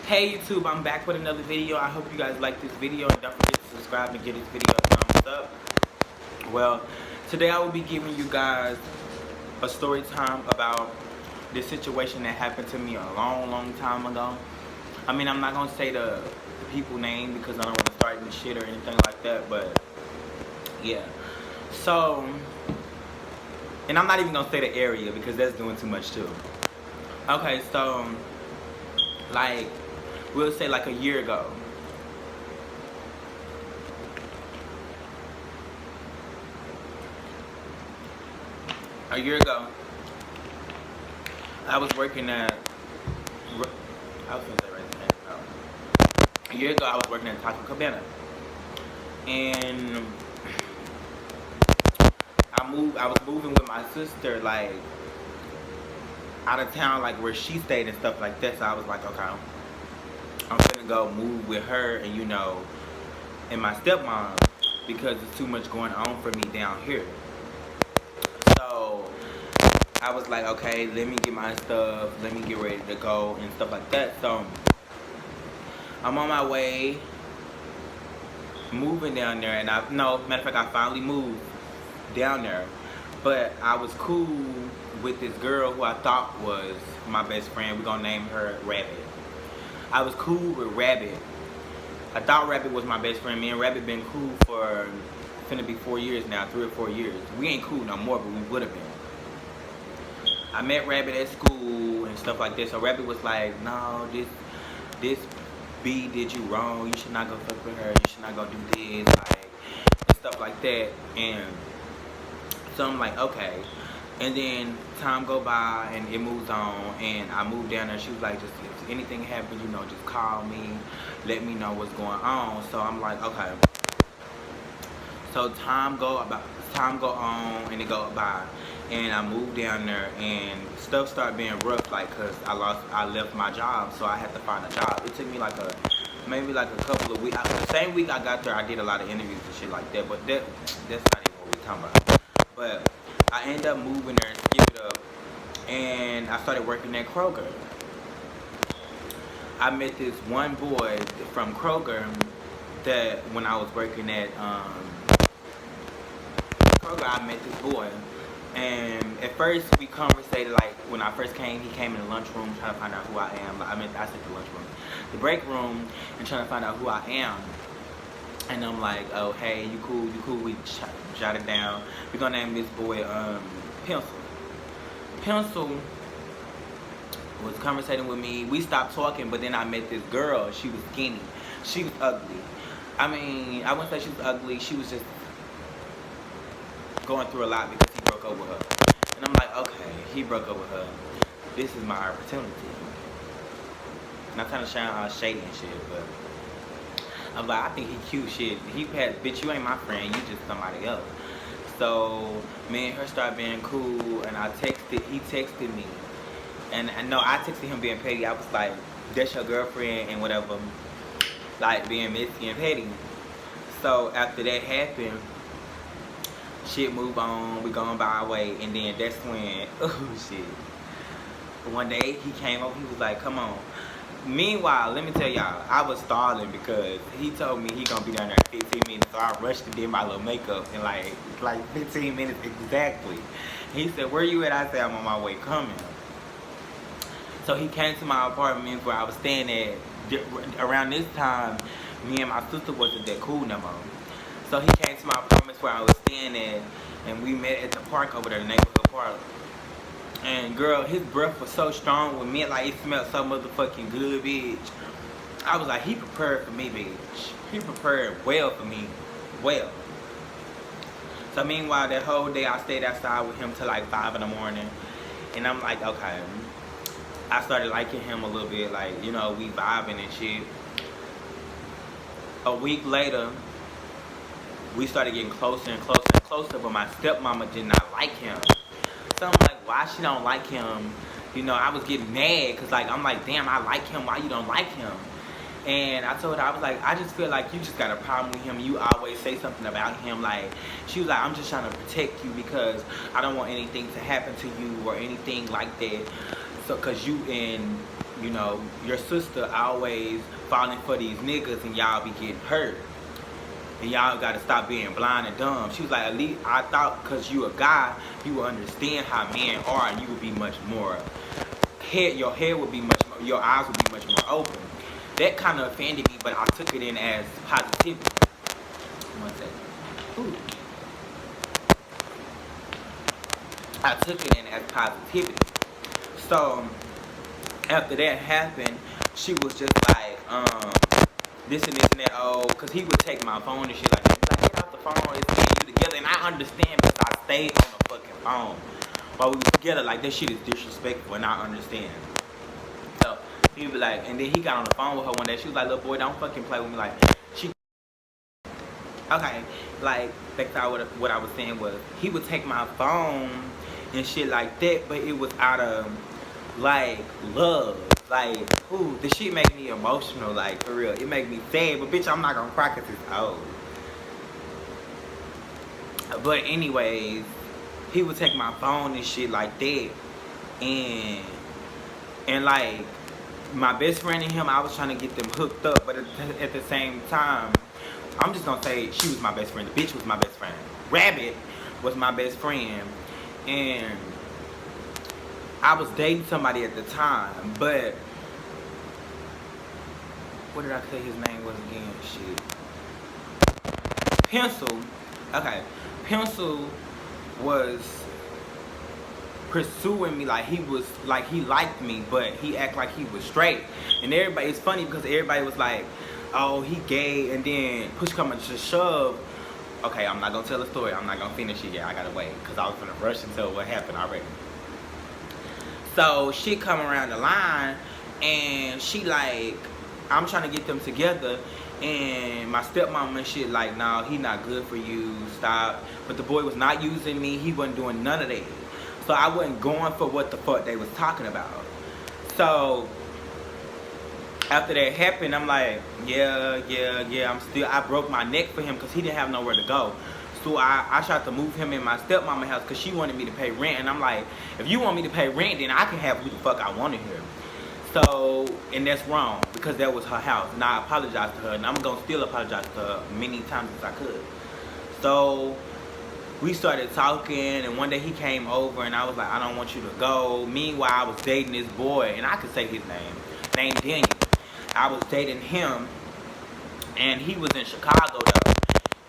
Hey YouTube, I'm back with another video. I hope you guys like this video and don't forget to subscribe and give this video a thumbs up. Well, today I will be giving you guys a story time about this situation that happened to me a long time ago. I mean, I'm not gonna say the people name because I don't want to start any shit or anything like that, but yeah. So, and I'm not even gonna say the area because that's doing too much too. Okay, so like we'll say like a year ago. A year ago, I was working at. I was gonna say right now. A year ago, I was working at Taco Cabana, and I was moving with my sister, like out of town, like where she stayed and stuff like that. So I was like, okay, I'm gonna go move with her and and my stepmom because there's too much going on for me down here. So I was like, okay, let me get my stuff, let me get ready to go and stuff like that. So I'm on my way moving down there, and matter of fact, I finally moved down there. But I was cool with this girl who I thought was my best friend. We're gonna name her Rabbit. I was cool with Rabbit. I thought Rabbit was my best friend. Me and Rabbit been cool for finna be 4 years now, 3 or 4 years. We ain't cool no more, but we would have been. I met Rabbit at school and stuff like this. So Rabbit was like, no, this B did you wrong. You should not go fuck with her. You should not go do this, like, and stuff like that. And so I'm like, okay. And then time go by and it moves on, and I moved down there. She was like, just if anything happens, just call me, let me know what's going on. So I'm like, okay. So time go on and it go by, and I moved down there, and stuff started being rough, like, cause I left my job, so I had to find a job. It took me like maybe a couple of weeks. The same week I got there, I did a lot of interviews and shit like that, but that's not even what we're talking about. But I ended up moving there and skip it up, and I started working at Kroger. I met this one boy from Kroger that when I was working at Kroger, I met this boy, and at first we conversated, like when I first came, he came in the lunchroom trying to find out who I am. I said the lunchroom, the break room, and trying to find out who I am. And I'm like, oh hey, you cool? We jotted down. We're gonna name this boy Pencil. Pencil was conversating with me. We stopped talking, but then I met this girl. She was skinny. She was ugly. I mean, I wouldn't say she was ugly. She was just going through a lot because he broke up with her. And I'm like, okay, he broke up with her. This is my opportunity. Not trying to sound all shady and shit, but I'm like, I think he cute shit. He passed, bitch, you ain't my friend, you just somebody else. So me and her started being cool, and he texted me. And no, I texted him being petty. I was like, that's your girlfriend and whatever. Like being messy and petty. So after that happened, shit moved on, we going by our way, and then that's when, oh shit. One day he came over, he was like, come on. Meanwhile, let me tell y'all, I was stalling because he told me he gonna be down there in 15 minutes, so I rushed to do my little makeup in like 15 minutes exactly. He said, where you at? I said, I'm on my way coming. So he came to my apartment where I was staying at. Around this time, me and my sister wasn't that cool no more. So he came to my apartment where I was staying at, and we met at the park over there, the neighborhood park. And girl, his breath was so strong with me, like it smelled so motherfucking good, bitch. I was like, he prepared for me, bitch. He prepared well for me, well. So meanwhile, that whole day I stayed outside with him till like 5 in the morning. And I'm like, okay. I started liking him a little bit, like, we vibing and shit. A week later, we started getting closer and closer and closer, but my stepmama did not like him. So I'm like, why she don't like him? I was getting mad because I'm like, damn, I like him. Why you don't like him? And I told her, I was like, I just feel like you just got a problem with him. You always say something about him. Like, she was like, I'm just trying to protect you because I don't want anything to happen to you or anything like that. So, because you and you know, your sister always falling for these niggas and y'all be getting hurt. And y'all gotta stop being blind and dumb. She was like, at least I thought cause you a guy, you would understand how men are and you would be much more, your head would be much more, your eyes would be much more open. That kind of offended me, but I took it in as positivity. One second. Ooh. I took it in as positivity. So after that happened, she was just like, this and this and that, oh, cause he would take my phone and shit like that. Like, get off the phone, it's me and you together. And I understand because I stayed on the fucking phone while we were together. Like, that shit is disrespectful and I understand. So he would be like, and then he got on the phone with her one day. She was like, little boy, don't fucking play with me. Like, she, okay, like, that's how what I was saying was, he would take my phone and shit like that, but it was out of, like, love. Like, ooh, the shit make me emotional, like, for real. It make me sad, but bitch, I'm not gonna cry cause it's old. But anyways, he would take my phone and shit like that. And like, my best friend and him, I was trying to get them hooked up, but at the same time, I'm just gonna say she was my best friend. The bitch was my best friend. Rabbit was my best friend. And I was dating somebody at the time, but what did I say his name was again? Shit. Pencil. Okay. Pencil was pursuing me like he was, like he liked me, but he act like he was straight. And everybody, it's funny because everybody was like, oh, he gay, and then push coming to shove. Okay, I'm not gonna tell the story. I'm not gonna finish it yet. I gotta wait because I was gonna rush until what happened already. So shit come around the line, and she like, I'm trying to get them together, and my stepmom and shit like, nah, he not good for you, stop. But the boy was not using me. He wasn't doing none of that. So I wasn't going for what the fuck they was talking about. So after that happened, I'm like, yeah, I broke my neck for him because he didn't have nowhere to go. So I tried to move him in my stepmama's house because she wanted me to pay rent. And I'm like, if you want me to pay rent, then I can have who the fuck I want here. So, and that's wrong because that was her house. And I apologized to her, and I'm going to still apologize to her many times as I could. So we started talking, and one day he came over, and I was like, I don't want you to go. Meanwhile, I was dating this boy, and I could say his name, named Daniel. I was dating him, and he was in Chicago though.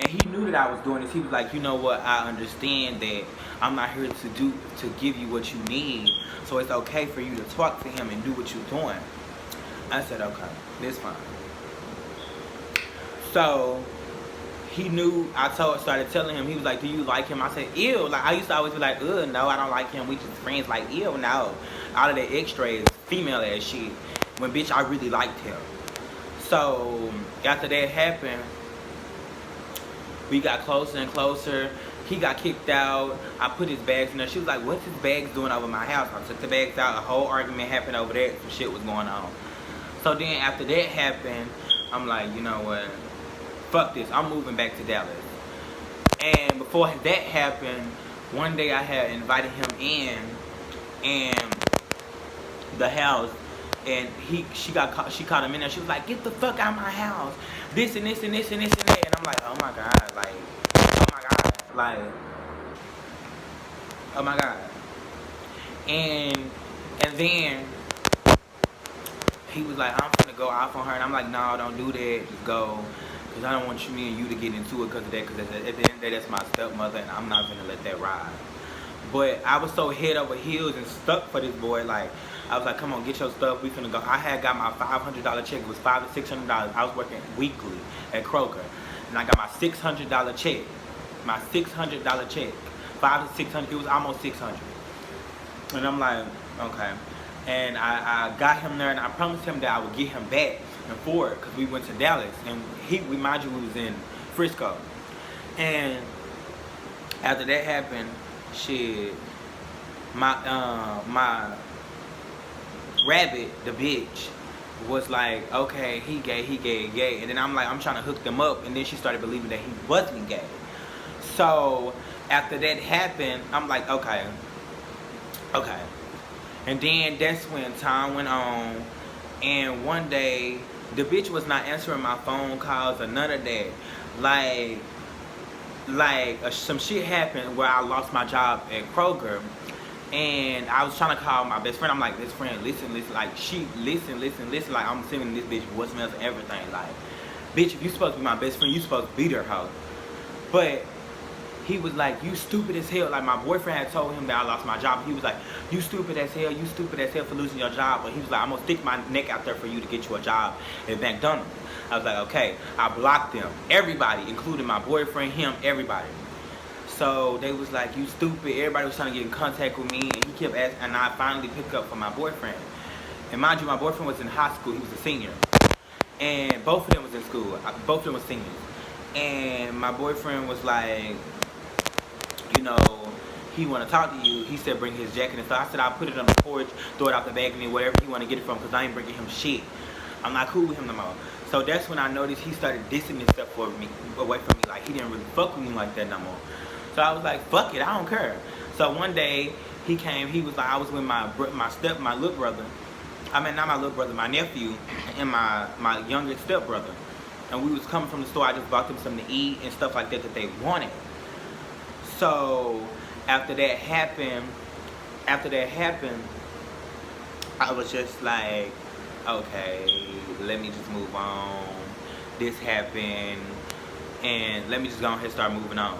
And he knew that I was doing this. He was like, you know what, I understand that I'm not here to give you what you need. So it's okay for you to talk to him and do what you're doing. I said, okay, that's fine. So he knew, started telling him, he was like, do you like him? I said, ew. Like, I used to always be like, ugh, no, I don't like him. We just friends. Like, ew, no. All of that extra is female ass shit. When bitch, I really liked him. So after that happened, we got closer and closer. He got kicked out. I put his bags in there. She was like, what's his bags doing over my house? I took the bags out. A whole argument happened over there. Some shit was going on. So then after that happened, I'm like, you know what? Fuck this. I'm moving back to Dallas. And before that happened, one day I had invited him in and the house, and she caught him in there. She was like, get the fuck out of my house. This and this and this and this and that. And I'm like, oh my God, like, oh my God, like, oh my God. And then he was like, I'm gonna go off on her. And I'm like, no, don't do that, just go. Because I don't want me and you to get into it because of that. Because at the end of the day, that's my stepmother, and I'm not gonna let that ride. But I was so head over heels and stuck for this boy. Like, I was like, come on, get your stuff. We finna go. I had got my $500 check. It was $500 to $600. I was working weekly at Kroger. And I got my $600 check. My $600 check. $500 to $600. It was almost $600. And I'm like, okay. And I got him there, and I promised him that I would get him back and forth because we went to Dallas. And we mind you, we was in Frisco. And after that happened, shit, my rabbit, the bitch, was like, okay, he gay. And then I'm like, I'm trying to hook them up. And then she started believing that he wasn't gay. So after that happened, I'm like, okay. And then that's when time went on. And one day, the bitch was not answering my phone calls or none of that. Some shit happened where I lost my job at Kroger. And I was trying to call my best friend. I'm like, best friend, listen. Like, she, listen. Like, I'm sending this bitch voicemails and everything. Like, bitch, if you supposed to be my best friend, you supposed to beat her hoe. But he was like, you stupid as hell. Like, my boyfriend had told him that I lost my job. He was like, you stupid as hell for losing your job. But he was like, I'm gonna stick my neck out there for you to get you a job at McDonald's. I was like, okay. I blocked them. Everybody, including my boyfriend, him, everybody. So they was like, you stupid. Everybody was trying to get in contact with me. And he kept asking, and I finally picked up for my boyfriend. And mind you, my boyfriend was in high school. He was a senior. And both of them was in school. Both of them was seniors. And my boyfriend was like, you know, he want to talk to you. He said bring his jacket and stuff. I said I'll put it on the porch, throw it out the bag, and wherever he want to get it from, because I ain't bringing him shit. I'm not cool with him no more. So that's when I noticed he started dissing and stuff away from me. Like, he didn't really fuck with me like that no more. So I was like, fuck it, I don't care. So one day he came. He was like, I was with my little brother. I mean, not my little brother, my nephew, and my youngest stepbrother. And we was coming from the store. I just bought them something to eat and stuff like that they wanted. So after that happened, I was just like, okay, let me just move on. This happened, and let me just go ahead and start moving on.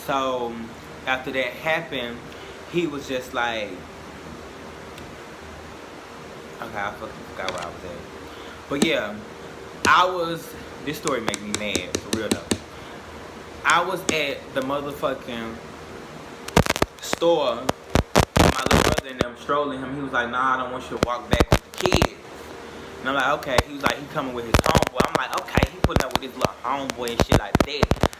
So after that happened, he was just like, okay, I fucking forgot where I was at. But yeah, this story made me mad, for real though. I was at the motherfucking store, and my little brother and them strolling him. He was like, nah, I don't want you to walk back with the kids. And I'm like, okay. He was like, he coming with his homeboy. I'm like, okay, he putting up with his little homeboy and shit like that.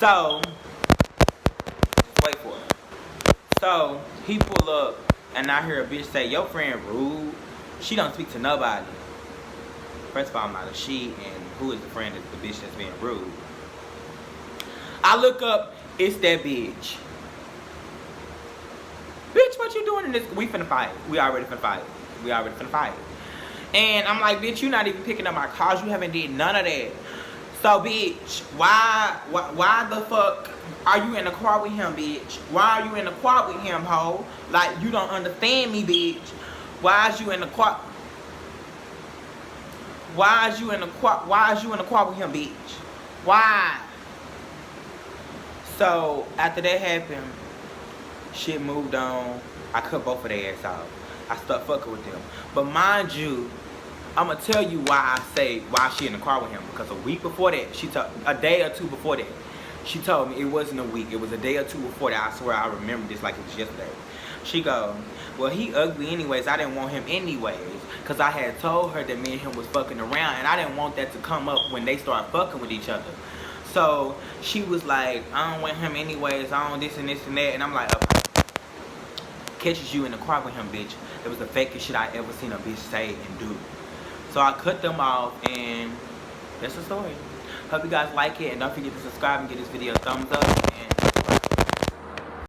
So, just wait for it. So, he pull up, and I hear a bitch say, your friend rude. She don't speak to nobody. First of all, I'm not a she, and who is the friend of the bitch that's being rude? I look up, it's that bitch. Bitch, what you doing in this? We finna fight. We already finna fight. And I'm like, bitch, you not even picking up my calls. You haven't did none of that. So, bitch, why the fuck are you in the car with him, bitch? Why are you in the car with him, ho? Like, you don't understand me, bitch. Why is you in the car? Why is you in the car with him, bitch? Why? So, after that happened, shit moved on. I cut both of their ass off. I stopped fucking with them. But mind you, I'm going to tell you why I say why she in the car with him. Because a week before that, a day or two before that, she told me it wasn't a week. It was a day or two before that. I swear I remember this like it was yesterday. She go, well, he ugly anyways. I didn't want him anyways. Because I had told her that me and him was fucking around. And I didn't want that to come up when they start fucking with each other. So she was like, I don't want him anyways. I don't this and that. And I'm like, okay. Catches you in the car with him, bitch. It was the fakest shit I ever seen a bitch say and do. So I cut them off, and that's the story. Hope you guys like it, and don't forget to subscribe and give this video a thumbs up. And